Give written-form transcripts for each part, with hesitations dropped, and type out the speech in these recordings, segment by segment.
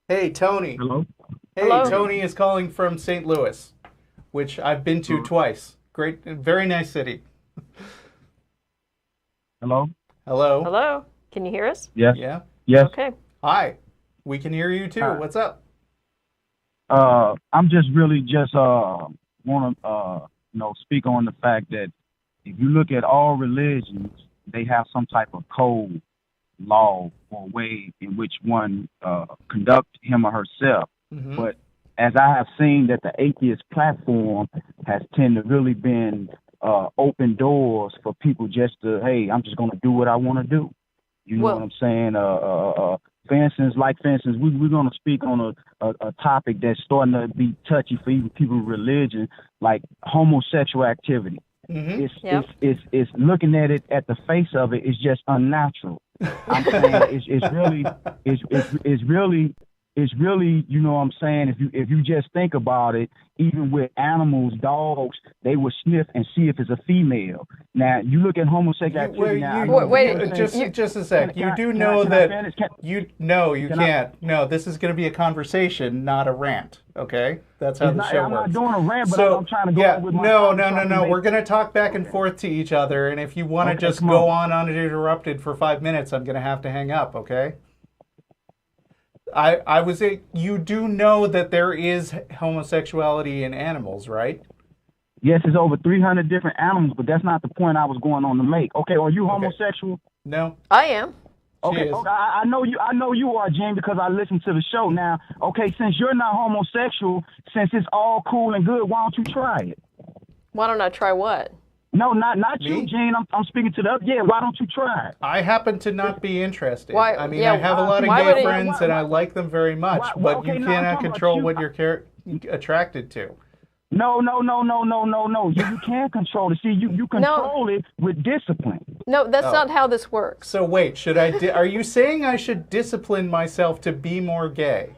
Hey, Tony. Hello? Hey, Hello. Tony is calling from St. Louis, which I've been to twice. Great, very nice city. Hello? Hello. Hello. Can you hear us? Yes. Yeah. Yes. Okay. Hi. We can hear you too. Hi. What's up? I'm just really just want to speak on the fact that if you look at all religions, they have some type of code, law, or way in which one conduct him or herself. Hmm. But as I have seen that the atheist platform has tended to really been open doors for people just to, hey, I'm just going to do what I want to do. You know what Well, I'm saying? For instance, we're going to speak on a topic that's starting to be touchy for even people with religion, like homosexual activity. Hmm. yep. It's looking at it at the face of it is just unnatural. I'm saying it's really, you know what I'm saying, if you just think about it, even with animals, dogs, they will sniff and see if it's a female. Now you look at homosexual activity now. I know Wait, one thing- just a sec. can You I- do can I- know can I that finish? you no, you Can I- can't. No, this is going to be a conversation, not a rant. Okay, that's how It's the not- show I'm not works. doing a rant, but So I'm trying to go yeah, on with my no, point. no, I'm no, trying to no. make- We're going to talk back and Okay. forth to each other, and if you want to Okay, just come go on. on uninterrupted for 5 minutes, I'm going to have to hang up. Okay. I was a, you do know that there is homosexuality in animals, right? Yes, it's over 300 different animals, but that's not the point I was going on to make. Okay, are you homosexual? No. I am. Okay, is. okay, I know you. I know you are, Jane, because I listened to the show. Now, okay, since you're not homosexual, since it's all cool and good, why don't you try it? Why don't I try what? No, not you, Me? Gene. I'm speaking to the other. Yeah, why don't you try it? I happen to not be interested. Why- I mean, yeah, I have a lot of why gay would it- friends and I like them very much, why- but okay, you no, I'm cannot talking about control you. what you're attracted to. No. You can't control it. See, you control it with discipline. No, that's Oh. not how this works. So wait, should I? Are you saying I should discipline myself to be more gay?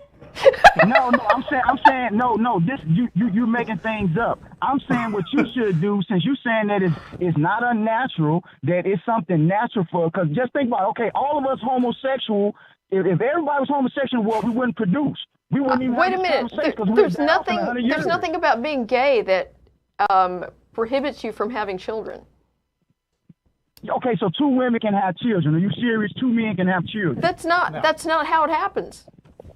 No, I'm saying, no. This you're making things up. I'm saying what you should do, since you're saying that it's not unnatural, that it's something natural for. Because just think about it. Okay, all of us homosexual. If everybody was homosexual, well, we wouldn't produce. We wouldn't even. Wait a have this minute. conversation 'cause we've There's been out for nothing. 100 There's years. nothing about being gay that prohibits you from having children. Okay, so two women can have children. Are you serious? Two men can have children. That's not. No. That's not how it happens.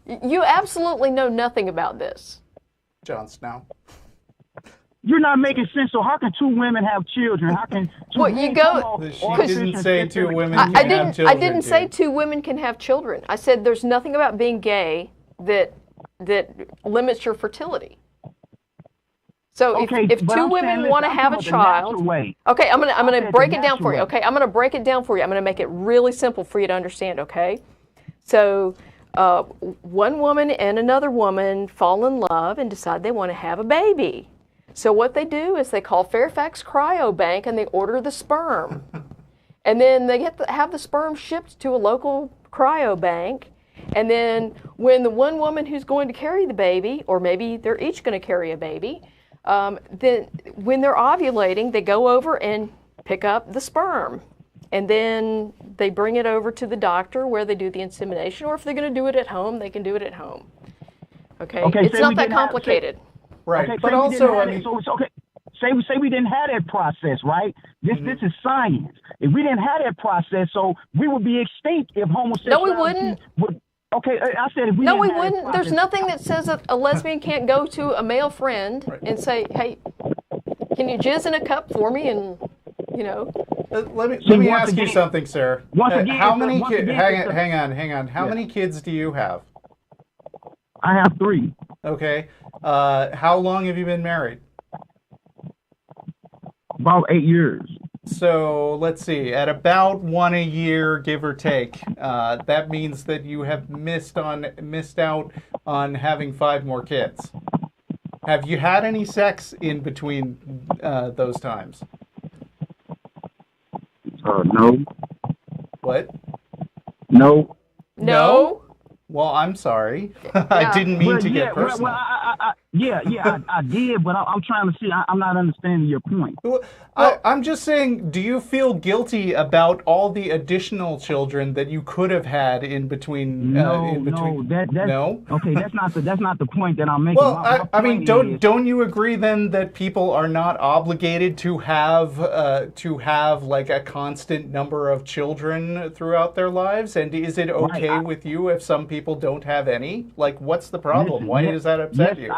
You absolutely know nothing about this. Jon Snow. You're not making sense. So how can two women have children? How can two Well, you men go- come off She artificial didn't say two insemination? women I, can I have didn't. children. I didn't say dude. two women can have children. I said there's nothing about being gay that limits your fertility. So Okay, if but two I'm women saying, want to listen, have I'm a talking about the child, natural way. okay, I'm I gonna said break the it down for you. natural Okay, I'm gonna break it down for you. I'm gonna make it really simple for you to understand. Okay, so one woman and another woman fall in love and decide they want to have a baby. So what they do is they call Fairfax Cryobank and they order the sperm, and then they have the sperm shipped to a local cryobank. And then when the one woman who's going to carry the baby, or maybe they're each going to carry a baby, then when they're ovulating, they go over and pick up the sperm. And then they bring it over to the doctor where they do the insemination, or if they're going to do it at home, they can do it at home. Okay, Okay, it's say not we that didn't have- complicated. Right, Okay, but say we didn't also, I have mean, it, so it's okay. Say we didn't have that process, right? This Mm-hmm. is science. If we didn't have that process, so we would be extinct if homosexuality. wouldn't. Okay, I said if we No, didn't we have that wouldn't. There's process- nothing that says that a lesbian can't go to a male friend and say, "Hey, can you jizz in a cup for me?" And let me See, once ask you again- something, sir. once again, How it's a- many once kids? again, it's a- Hang on. How Yeah. many kids do you have? I have 3. Okay. How long have you been married? About 8 years. So let's see, at about one a year, give or take, that means that you have missed out on having 5 more kids. Have you had any sex in between those times? No. What? No. no. Well, I'm sorry. I Yeah. didn't mean Well, to yeah, get personal. Well, I did, but I'm trying to see. I'm not understanding your point. Well, I'm just saying, do you feel guilty about all the additional children that you could have had in between? No. Okay, that's not the point that I'm making. Well, I mean, don't you agree then that people are not obligated to have like a constant number of children throughout their lives? And is it okay with you if some people don't have any? Like, what's the problem? Why does that upset you?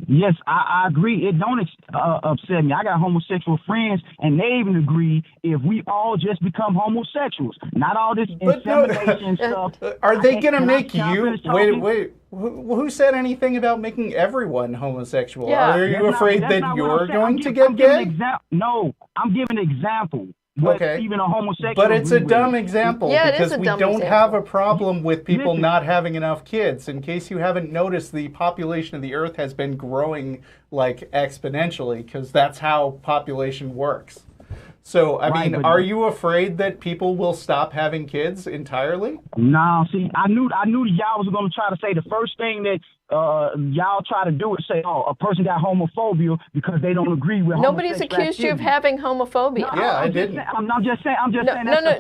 Yes, I agree. It don't upset me. I got homosexual friends, and they even agree if we all just become homosexuals, not all this insemination stuff. Are they going to make you? Wait. Who said anything about making everyone homosexual? Yeah. Are you afraid that you're going to get gay? No, I'm giving an example. Okay. Even a homosexual. But it's a dumb example because we don't have a problem with people not having enough kids. In case you haven't noticed, the population of the Earth has been growing like exponentially because that's how population works. So, I mean, are you afraid that people will stop having kids entirely? No, see, I knew y'all was going to try to say the first thing that y'all try to do is say, oh, a person got homophobia because they don't agree with Nobody's accused you of having homophobia. No, I didn't. I'm just saying.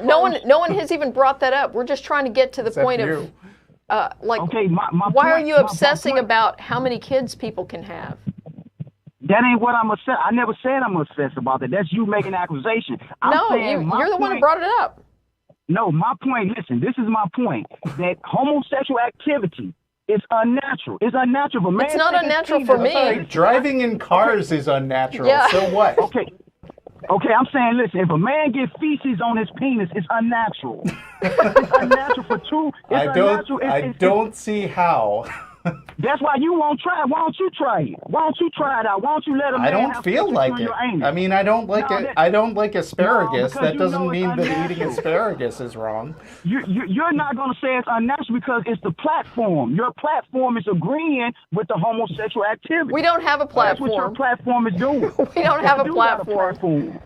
No one has even brought that up. We're just trying to get to the point of, why are you obsessing about how many kids people can have? That ain't what I'm upset. I never said I'm obsessed about that. That's you making an accusation. You're the one who brought it up. No, my point, listen, this is my point, that homosexual activity is unnatural. It's unnatural for men. It's not unnatural for me. Driving in cars is unnatural. Yeah. So what? Okay, I'm saying, listen, if a man gets feces on his penis, it's unnatural. It's unnatural for two. I don't see how. That's why you won't try it. Why don't you try it? Why don't you try it out? Why don't you let a man I don't feel like it. I mean, I don't like it. I don't like asparagus. That doesn't mean that eating asparagus is wrong. You're not going to say it's unnatural because it's the platform. Your platform is agreeing with the homosexual activity. We don't have a platform. That's what your platform is doing. We don't have a platform.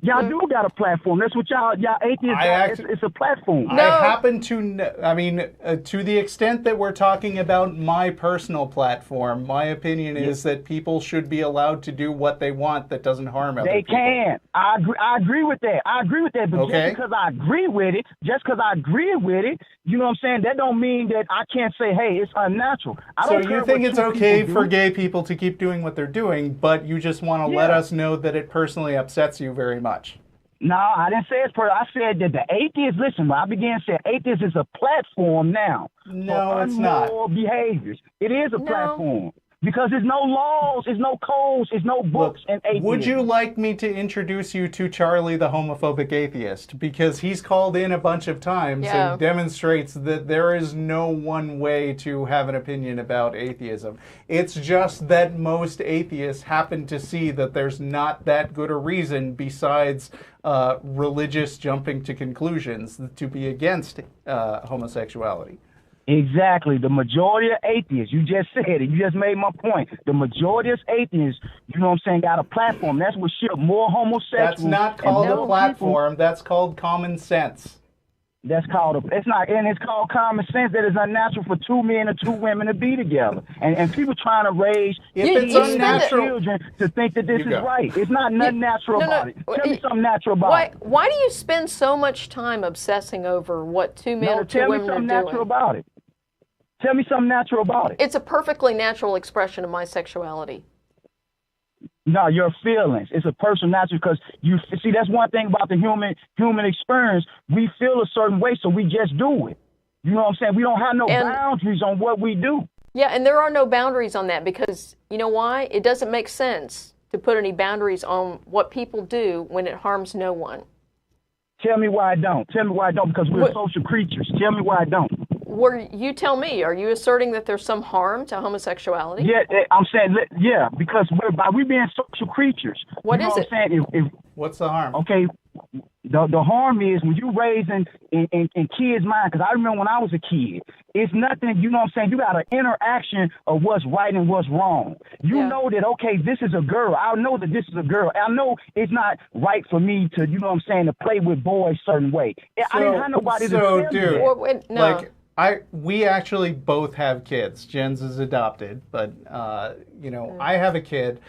Y'all do got a platform. That's what y'all atheists. It's a platform. No. I happen to. I mean, to the extent that we're talking about my personal platform, my opinion is that people should be allowed to do what they want that doesn't harm other people. They can. I agree with that. But just because I agree with it, you know what I'm saying? That don't mean that I can't say, hey, it's unnatural. So you think it's okay for gay people to keep doing what they're doing, but you just want to let us know that it personally upsets you very much. No, I didn't say it's I said that the atheists, listen, when I began saying atheist is a platform now. No, it's not. For behaviors. It is a platform. Because there's no laws, there's no codes, there's no books and atheists. Would you like me to introduce you to Charlie the homophobic atheist? Because he's called in a bunch of times and demonstrates that there is no one way to have an opinion about atheism. It's just that most atheists happen to see that there's not that good a reason besides religious jumping to conclusions to be against homosexuality. Exactly. The majority of atheists, you just said it, you just made my point. The majority of atheists, you know what I'm saying, got a platform. That's what shit more homosexuals. That's not called a platform. That's called common sense. That's called it's called common sense that it's unnatural for two men or two women to be together. And people trying to raise children to think that this is right. It's not nothing natural about it. Tell me something natural about it. Why do you spend so much time obsessing over what two men or two women are doing? Tell me something natural about it. Tell me something natural about it. It's a perfectly natural expression of my sexuality. No, your feelings. It's a personal natural because you see that's one thing about the human experience. We feel a certain way, so we just do it. You know what I'm saying? We don't have no boundaries on what we do. Yeah, and there are no boundaries on that because you know why? It doesn't make sense to put any boundaries on what people do when it harms no one. Tell me why I don't. Because we're social creatures. Tell me why I don't. You tell me, are you asserting that there's some harm to homosexuality? Yeah, I'm saying, because we're being social creatures. What is it? I'm saying? What's the harm? Okay, the harm is when you raising in kids' mind, because I remember when I was a kid, it's nothing, you know what I'm saying, you got an interaction of what's right and what's wrong. You know that, okay, this is a girl. I know that this is a girl. I know it's not right for me to, you know what I'm saying, to play with boys a certain way. I didn't have nobody to tell me that. We actually both have kids. Jen's is adopted, but I have a kid.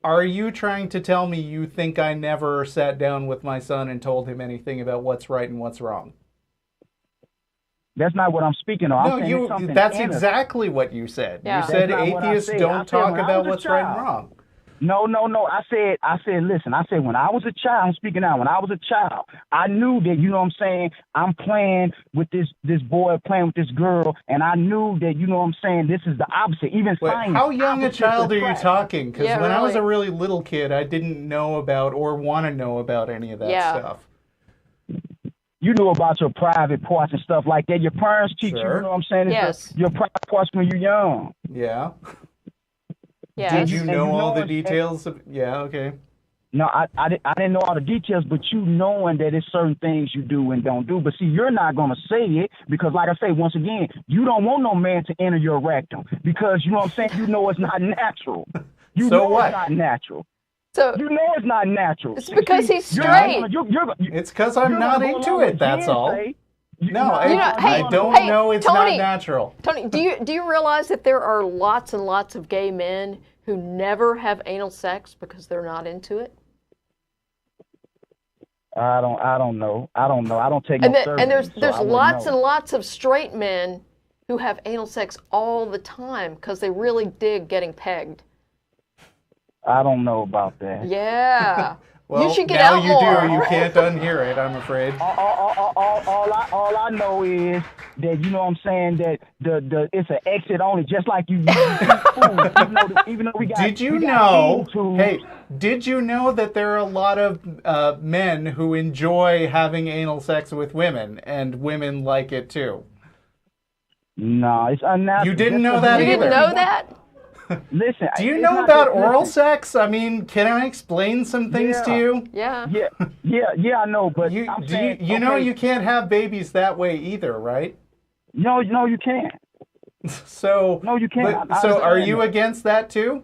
Are you trying to tell me you think I never sat down with my son and told him anything about what's right and what's wrong? That's not what I'm speaking of. No, that's exactly what you said. Yeah. You said That's not what I atheists said. don't I said talk when I about was a what's right and child. wrong. No. I said, listen, when I was a child, I'm speaking now, when I was a child, I knew that, you know what I'm saying, I'm playing with this boy, playing with this girl, and I knew that, you know what I'm saying, this is the opposite. Even Wait, science. how young a child are you attract. talking? Because Yeah, when I was a really. really little kid, I didn't know about or want to know about any of that Yeah. stuff. You knew about your private parts and stuff like that. Your parents teach you, Sure. you know what I'm saying? Yes. Your private parts when you're young. Yeah. Yeah. Did it's- you and know you all know the it- details? Yeah, okay. No, I didn't know all the details, but you knowing that it's certain things you do and don't do. But see, you're not going to say it because, like I say, once again, you don't want no man to enter your rectum because, you know what I'm saying, you know it's not natural. You So know what? it's not natural. So You know it's not natural. It's because he's you're straight. It's because I'm not into it, that's all. No, I hey, don't hey, know it's Tony. not natural. Tony, do you realize that there are lots and lots of gay men who never have anal sex because they're not into it? I don't know. I don't take And, no and there's surveys, so I wouldn't lots know. and lots of straight men who have anal sex all the time because they really dig getting pegged. I don't know about that. Yeah. Well, you should get now out you more. do. You can't unhear it, I'm afraid. All I know is that, you know what I'm saying, that the it's an exit only, just like you eat food, even though we got. Did you we got know? eating tools. Hey, did you know that there are a lot of men who enjoy having anal sex with women, and women like it too? No, it's unnatural. You didn't know Just that You because- didn't either. know that? Listen. Do you it's know not about that- oral listen, sex? I mean, can I explain some things to Yeah. you? Yeah. Yeah, I know, but You I'm do saying, you know okay, you can't have babies that way either, right? No, you can't. So No, you can't. I so are understand you that. against that too?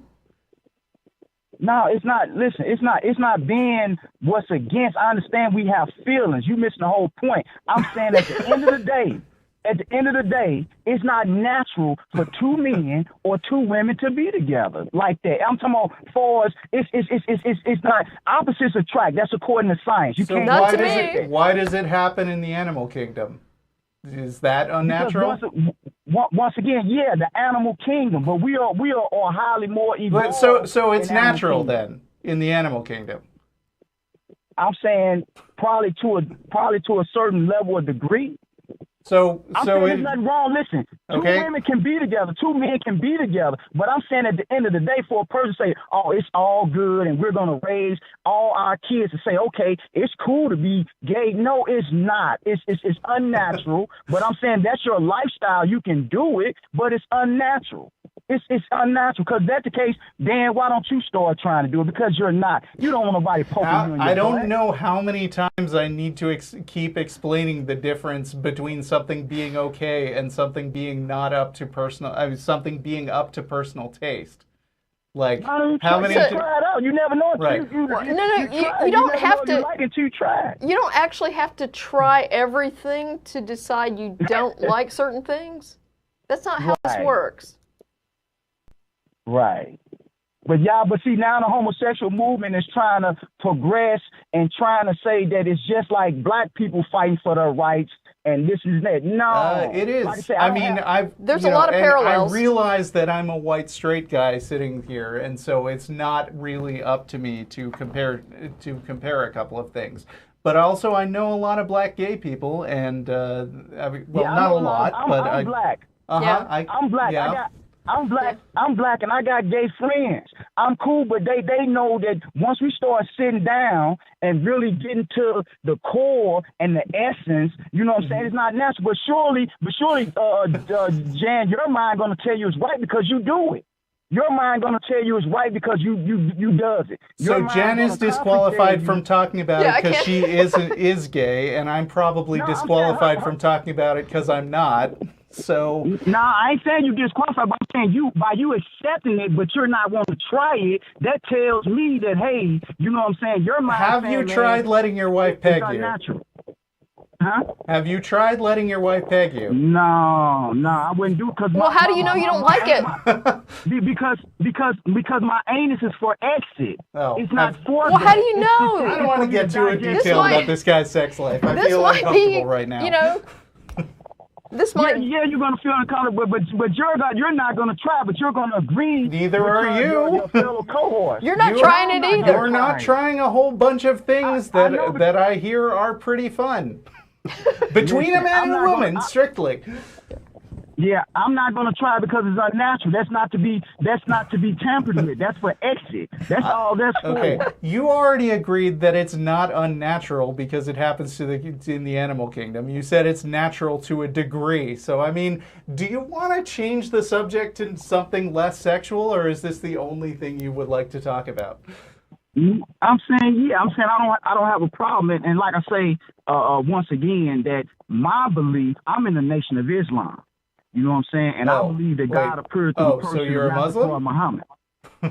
No, it's not. Listen, it's not being what's against. I understand we have feelings. You missing the whole point. I'm saying at the end of the day, it's not natural for two men or two women to be together like that. I'm talking about for us, it's not opposites attract. That's according to science. You So can't. Not why to does me. why does it happen in the animal kingdom? Is that unnatural? Because once again, yeah, the animal kingdom, but we are highly more evolved. So it's in animal natural kingdom. then in the animal kingdom. I'm saying probably to a certain level of degree. So I'm so saying it, there's nothing wrong. Listen, Okay. two women can be together, two men can be together. But I'm saying at the end of the day, for a person to say, "Oh, it's all good," and we're gonna raise all our kids to say, "Okay, it's cool to be gay." No, it's not. It's unnatural. But I'm saying that's your lifestyle. You can do it, but it's unnatural. It's unnatural. Because that's the case, then why don't you start trying to do it? Because you're not. You don't want nobody poking you in your I don't butt. know how many times I need to keep explaining the difference between something being okay and something being not up to personal. I mean, something being up to personal taste. Like how many? Try it out. You never know. Right. No, you try. don't never have know if to- You like it until you try it. You don't actually have to try everything to decide you don't like certain things. That's not how this Right. works. Right. But see, now the homosexual movement is trying to progress and trying to say that it's just like black people fighting for their rights and this is that. No, It is. Like I said, I don't mean, have- There's you a know, lot of and parallels. I realize that I'm a white straight guy sitting here, and so it's not really up to me to compare a couple of things. But also, I know a lot of black gay people, and I mean, well, Yeah, not a I'm- lot, I'm, but I'm black. Yeah. I'm black. Yeah. I'm black, and I got gay friends. I'm cool, but they know that once we start sitting down and really getting to the core and the essence, you know what I'm saying? It's not natural, but surely, Jan, your mind gonna tell you it's right because you do it. Your mind gonna tell you it's right because you does it. Your So mind Jen is gonna disqualified complicate from you. talking about Yeah, I it because can't- she is gay, and I'm probably No, I'm disqualified saying from talking about it because I'm not. So Nah, I ain't saying you disqualified, but I'm saying by you accepting it, but you're not wanting to try it, that tells me that, hey, you know what I'm saying? Your mind have saying, you man, tried letting your wife it's peg you? unnatural. Huh? Have you tried letting your wife peg you? No, I wouldn't do because. Well, how do you know you don't like it? Because my anus is for exit. Oh, It's not for. Well, how do you know? I don't want to get too detailed about this guy's sex life. I feel uncomfortable right now. You know, this might. Yeah, you're gonna feel uncomfortable, but you're not gonna try, but you're gonna agree. Neither are you. Your fellow cohorts. You're not trying it either. You're not trying a whole bunch of things that I hear are pretty fun. Between a man and a woman, strictly. Yeah, I'm not gonna try because it's unnatural. That's not to be tampered with. That's for exit. That's all that's for. Okay, you already agreed that it's not unnatural because it happens in the animal kingdom. You said it's natural to a degree. So, I mean, do you want to change the subject to something less sexual, or is this the only thing you would like to talk about? I'm saying I don't have a problem, and like I say once again, that my belief, I'm in the Nation of Islam. You know what I'm saying? And I believe that God appeared to the person so you're a Muslim? Muhammad.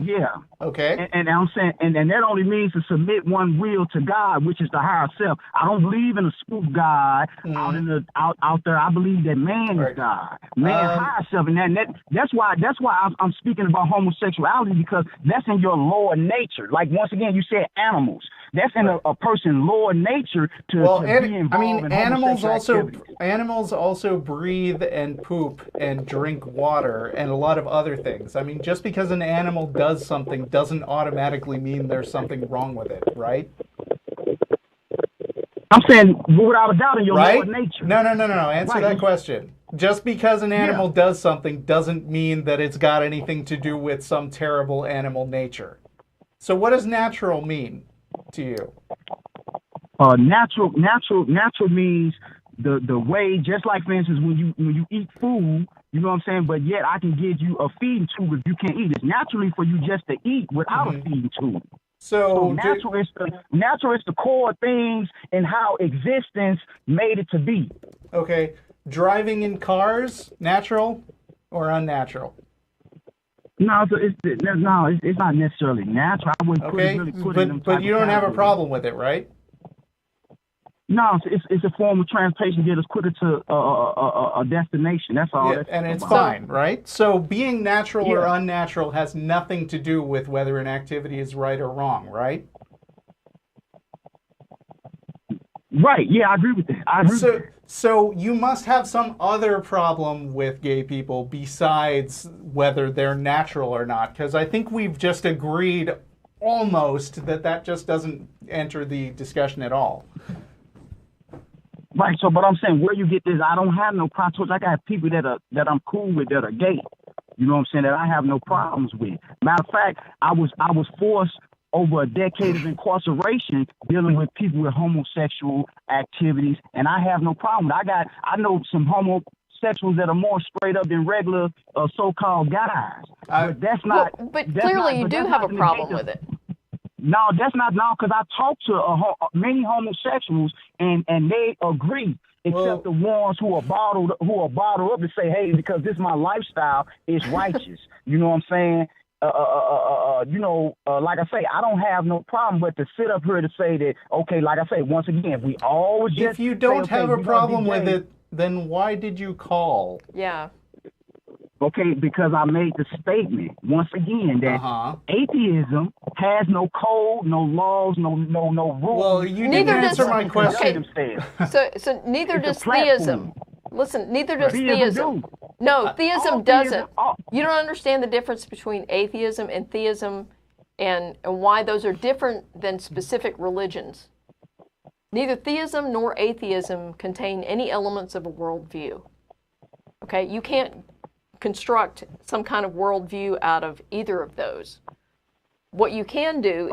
Yeah. Okay. And I'm saying, and that only means to submit one will to God, which is the higher self. I don't believe in a spoof God out there. I believe that man is God, man higher self, and that's why I'm speaking about homosexuality, because that's in your lower nature. Like once again, you said animals. That's in a person's lower nature to be involved in animals also breathe and poop and drink water and a lot of other things. I mean, just because an animal does something doesn't automatically mean there's something wrong with it, right? I'm saying without a doubt in your lower nature. No. Answer that question. Just because an animal does something doesn't mean that it's got anything to do with some terrible animal nature. So what does natural mean to you? Natural means the way, just like for instance when you eat food, you know what I'm saying, but yet I can give you a feeding tube if you can't eat. It's naturally for you just to eat without a feeding tube. So natural is the core things and how existence made it to be. Okay. Driving in cars, natural or unnatural? No, it's not necessarily natural. I wouldn't put it in but you don't have a problem with it, right? No, it's a form of transportation to get us quicker to a destination. That's all. Yeah, and it's fine, right? So being natural or unnatural has nothing to do with whether an activity is right or wrong, right? Right. Yeah, I agree with that. So you must have some other problem with gay people besides whether they're natural or not, because I think we've just agreed almost that just doesn't enter the discussion at all. Right. So, but I'm saying where you get this, I don't have no problems. I got people that I'm cool with that are gay. You know what I'm saying? That I have no problems with. Matter of fact, I was forced over a decade of incarceration dealing with people with homosexual activities, and I have no problem. I know some homosexuals that are more straight up than regular so-called guys. But that's not. But clearly, you do have a problem with it. No, that's not because I talked to many homosexuals and they agree, except the ones who are bottled up to say, hey, because this is my lifestyle, it's righteous. You know what I'm saying? Like I say, I don't have no problem, but to sit up here to say that, okay, like I say, once again, we always just. If you don't have a problem with it, then why did you call? Yeah. Okay, because I made the statement once again that atheism has no code, no laws, no rules. Well, you didn't answer my question. Okay. So neither does theism. Listen, neither does theism. No, theism doesn't. You don't understand the difference between atheism and theism, and why those are different than specific religions. Neither theism nor atheism contain any elements of a worldview. Okay, you can't construct some kind of worldview out of either of those. What you can do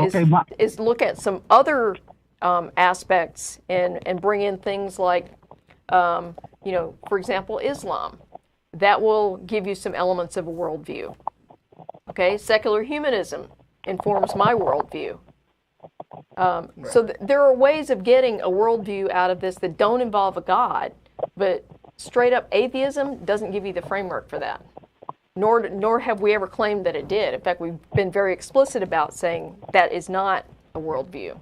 is look at some other aspects and bring in things like, for example, Islam. That will give you some elements of a worldview. Okay, secular humanism informs my worldview. So there are ways of getting a worldview out of this that don't involve a God, but straight up atheism doesn't give you the framework for that. Nor have we ever claimed that it did. In fact, we've been very explicit about saying that is not a worldview.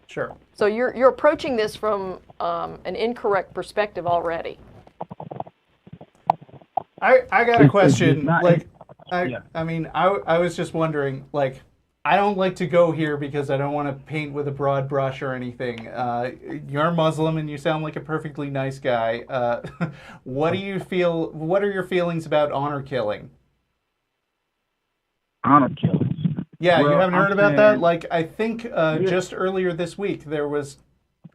Sure. So you're approaching this from an incorrect perspective already. I got a question. not- I mean, I was just wondering, like, I don't like to go here because I don't want to paint with a broad brush or anything. You're Muslim and you sound like a perfectly nice guy. What do you feel? What are your feelings about honor killing? Honor killings. Yeah, Well, you haven't I'm heard about saying- that? Like, I think just earlier this week there was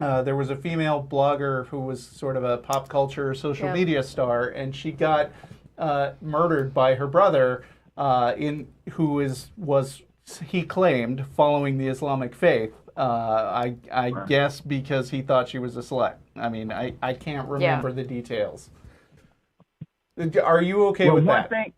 a female blogger who was sort of a pop culture social media star, and she got murdered by her brother, who was he claimed following the Islamic faith. I guess because he thought she was a slut. I mean, I can't remember the details. Are you okay with that?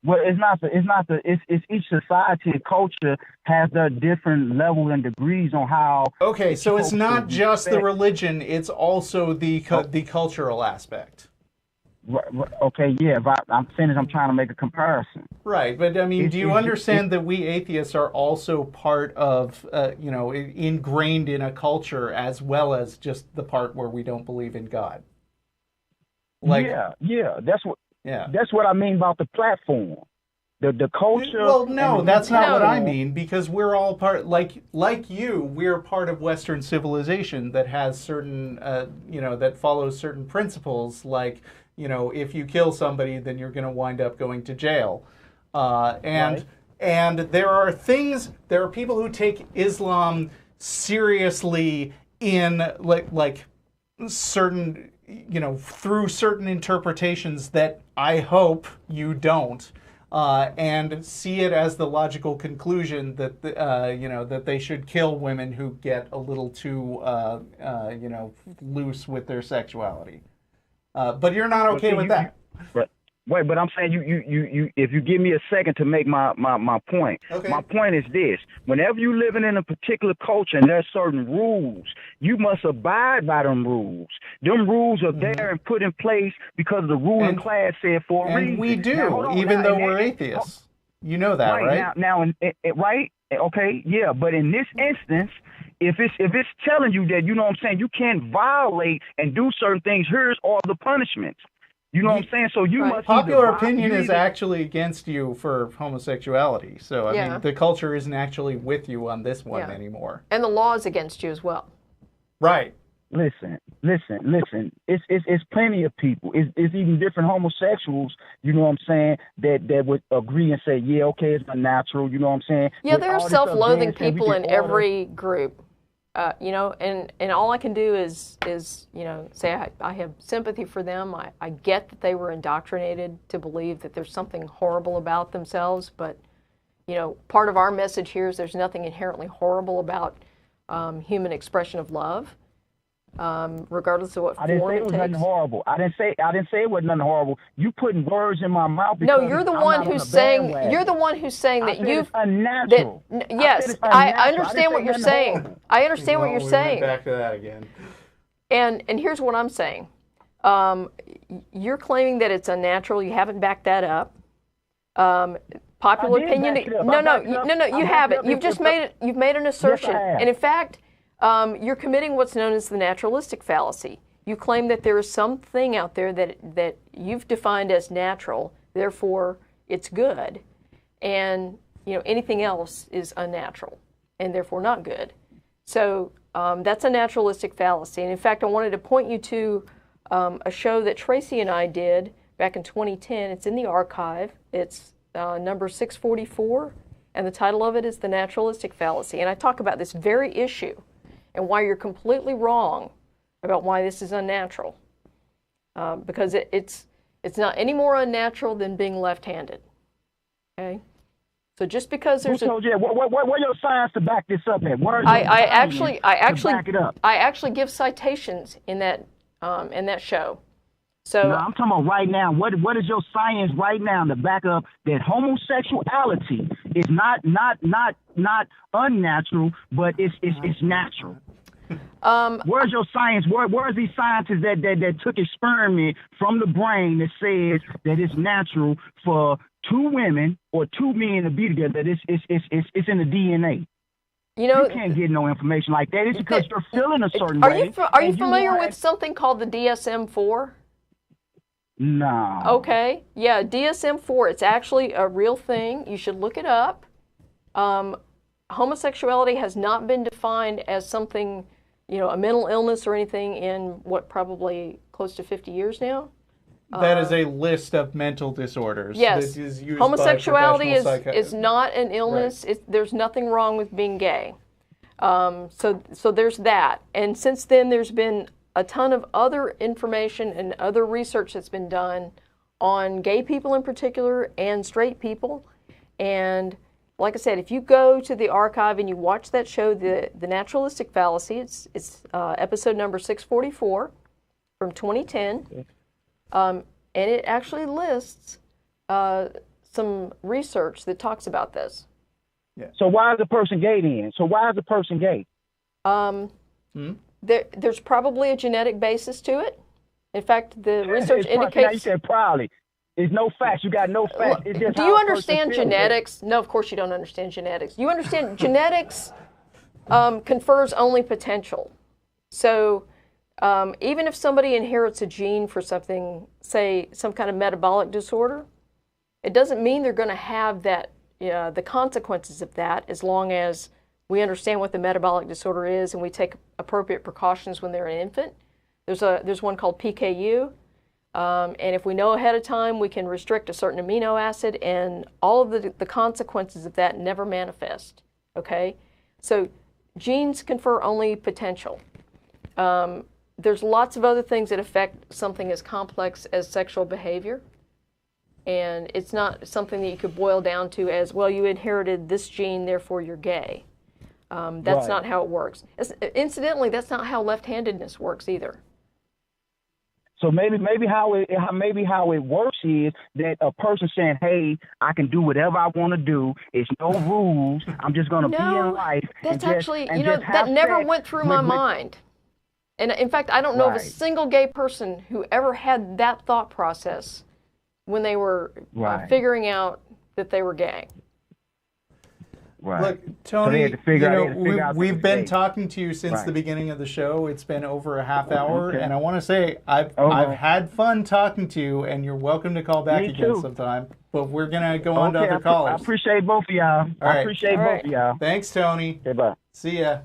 Well, it's each society and culture has their different levels and degrees on how. Okay, so it's not just the religion; it's also the cultural aspect. Okay, yeah. If I'm finished, I'm trying to make a comparison. Right, but I mean, do you understand that we atheists are also part of, ingrained in a culture as well as just the part where we don't believe in God? Yeah. That's what I mean about the platform. The culture. Well, no, that's not what I mean, because we're all part, like you, we're part of Western civilization that has certain, that follows certain principles, like, if you kill somebody, then you're going to wind up going to jail. And there are people who take Islam seriously in, like certain, through certain interpretations that I hope you don't. And see it as the logical conclusion that that they should kill women who get a little too loose with their sexuality. But you're not okay with that. But I'm saying you if you give me a second to make my point. Okay. My point is this: whenever you living in a particular culture and there's certain rules, you must abide by them rules. Them rules are there and put in place because the ruling class said for a reason. And we do, even though we're atheists. You know that, right? Now, right? Okay, yeah. But in this instance, if it's telling you that, you can't violate and do certain things, here's all the punishments. You know what I'm saying? So you must. Popular opinion is actually against you for homosexuality. So I mean, the culture isn't actually with you on this one anymore. And the law is against you as well. Right. Listen. It's plenty of people. It's even different homosexuals. You know what I'm saying? That would agree and say, yeah, okay, it's unnatural. You know what I'm saying? Yeah, there are self-loathing people in every group. And all I can do is say I have sympathy for them. I get that they were indoctrinated to believe that there's something horrible about themselves, but part of our message here is there's nothing inherently horrible about human expression of love, regardless of what form it takes. I didn't say it was nothing horrible. I didn't say it was nothing horrible. You putting words in my mouth. No, you're the one who's saying. You're the one who's saying that you've. Unnatural. Yes, I understand what you're saying. Horrible. I understand what you're saying. Back to that again. And here's what I'm saying. You're claiming that it's unnatural. You haven't backed that up. Popular opinion. No. You haven't. You've just made it. You've made an assertion, and in fact. You're committing what's known as the naturalistic fallacy. You claim that there is something out there that you've defined as natural, therefore it's good, and anything else is unnatural and therefore not good. So that's a naturalistic fallacy. And in fact, I wanted to point you to a show that Tracy and I did back in 2010. It's in the archive. It's number 644, and the title of it is The Naturalistic Fallacy. And I talk about this very issue and why you're completely wrong about why this is unnatural. Because it's not any more unnatural than being left-handed. Okay? So just because there's what your science to back this up at? I actually back it up. I actually give citations in that show. So no, I'm talking about right now. What is your science right now to back up that homosexuality is not unnatural, but it's natural? Where's your science? Where's these scientists that took experiment from the brain that says that it's natural for two women or two men to be together? That it's in the DNA. You know, you can't get no information like that. It's because you're feeling a certain are way. Are you familiar with something called the DSM-4? No. Okay. Yeah, DSM-4. It's actually a real thing. You should look it up. Homosexuality has not been defined as something, you know, a mental illness or anything in what, probably close to 50 years now. That is a list of mental disorders. Yes. That is used Homosexuality by is not an illness. Right. There's nothing wrong with being gay. So there's that. And since then, there's been a ton of other information and other research that's been done on gay people in particular and straight people. And like I said, if you go to the archive and you watch that show, the Naturalistic Fallacy, it's episode number 644 from 2010. And it actually lists some research that talks about this. Yeah. So why is the person gay then? So why is the person gay? There's probably a genetic basis to it. In fact, the research indicates... Now you said probably. There's no facts. You got no facts. It's just do you understand genetics? No, of course you don't understand genetics. You understand genetics confers only potential. So... even if somebody inherits a gene for something, say some kind of metabolic disorder, it doesn't mean they're going to have that, the consequences of that, as long as we understand what the metabolic disorder is and we take appropriate precautions when they're an infant. There's one called PKU, and if we know ahead of time, we can restrict a certain amino acid, and all of the consequences of that never manifest. Okay, so genes confer only potential. There's lots of other things that affect something as complex as sexual behavior. And it's not something that you could boil down to as, well, you inherited this gene, therefore you're gay. That's not how it works. Incidentally, that's not how left-handedness works either. So maybe how it works is that a person saying, "Hey, I can do whatever I want to do. It's no rules. I'm just going to be in life." That's actually, that never went through my mind. And in fact, I don't know of a single gay person who ever had that thought process when they were figuring out that they were gay. Right. Look, Tony, we've been talking to you since the beginning of the show. It's been over a half hour, and I want to say I've had fun talking to you, and you're welcome to call back again sometime. But we're gonna go on to other callers. I appreciate both of y'all. I appreciate both of y'all. Thanks, Tony. Okay, bye. See ya.